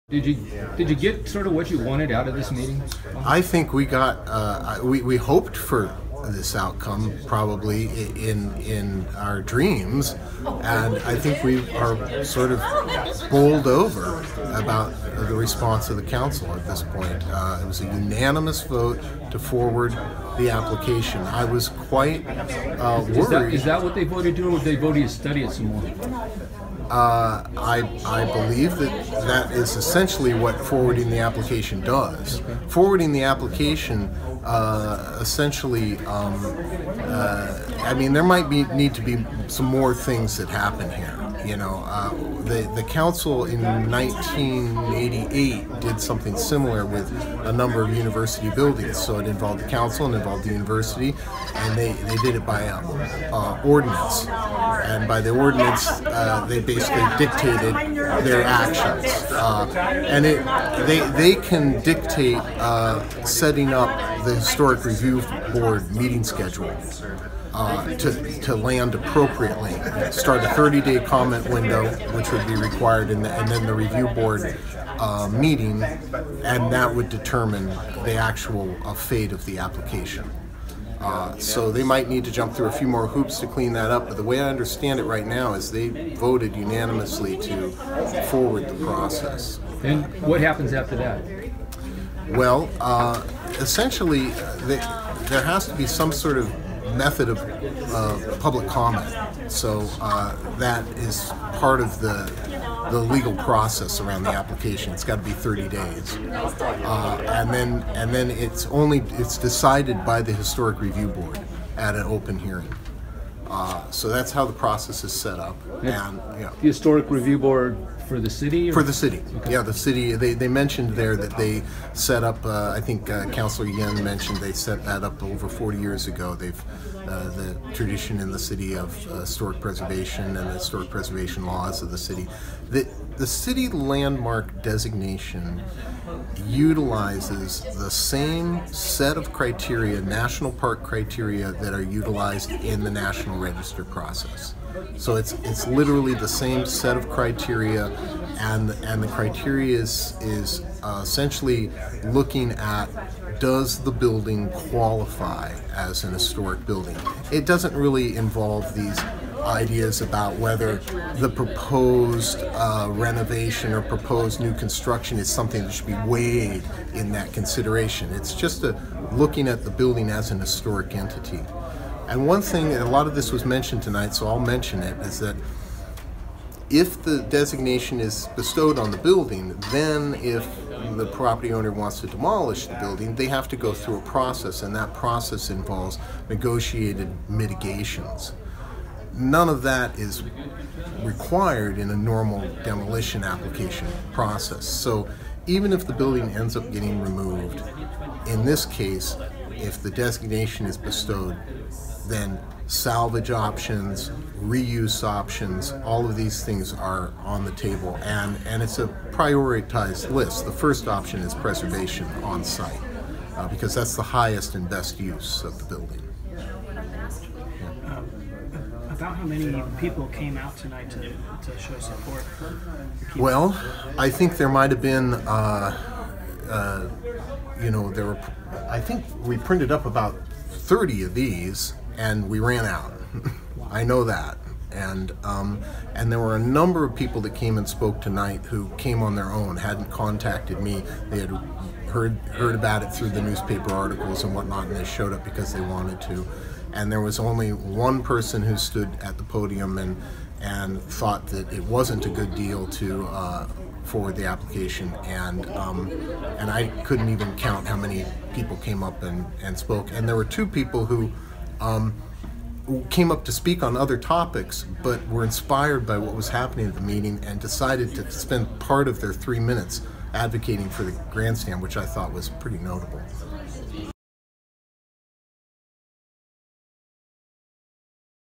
Did you get sort of what you wanted out of this meeting? I think we got we hoped for this outcome probably in our dreams, and I think we are sort of bowled over about the response of the council at this point. It was a unanimous vote to forward the application. I was quite worried. Is that what they voted to do, or they voted to study it some more? I believe that is essentially what forwarding the application does. Forwarding the application essentially, I mean, there might need to be some more things that happen here. You know, the council in 1988 did something similar with a number of university buildings. So it involved the council and involved the university, and they did it by ordinance. And by the ordinance, they basically dictated their actions. And they can dictate setting up the Historic Review Board meeting schedule to land appropriately. Start a 30-day comment window, which would be required, and then the review board meeting, and that would determine the actual fate of the application. So they might need to jump through a few more hoops to clean that up, but the way I understand it right now is they voted unanimously to forward the process. And what happens after that? Well, essentially, there has to be some sort of method of public comment. So that is part of the legal process around the application. It's got to be 30 days, and then it's decided by the Historic Review Board at an open hearing. So that's how the process is set up. And the Historic Review Board for the city? For the city, okay. Yeah, the city. They mentioned there that they set up. I think Councilor Eugene mentioned they set that up over 40 years ago. They've the tradition in the city of historic preservation and the historic preservation laws of the city. The city landmark designation utilizes the same set of criteria, national park criteria, that are utilized in the National Register process. So it's literally the same set of criteria, and the criteria is essentially looking at, does the building qualify as an historic building? It doesn't really involve these ideas about whether the proposed renovation or proposed new construction is something that should be weighed in that consideration. It's just looking at the building as an historic entity. And one thing, and a lot of this was mentioned tonight, so I'll mention it, is that if the designation is bestowed on the building, then if the property owner wants to demolish the building, they have to go through a process, and that process involves negotiated mitigations. None of that is required in a normal demolition application process. So even if the building ends up getting removed, in this case, if the designation is bestowed, then salvage options, reuse options, all of these things are on the table, and it's a prioritized list. The first option is preservation on site, because that's the highest and best use of the building. About how many people came out tonight to show support? Well, I think there might have been, you know, I think we printed up about 30 of these, and we ran out. I know that. And there were a number of people that came and spoke tonight who came on their own, hadn't contacted me. They had heard about it through the newspaper articles and whatnot, and they showed up because they wanted to. And there was only one person who stood at the podium and thought that it wasn't a good deal to forward the application, and I couldn't even count how many people came up and spoke. And there were two people who came up to speak on other topics, but were inspired by what was happening at the meeting and decided to spend part of their 3 minutes advocating for the grandstand, which I thought was pretty notable.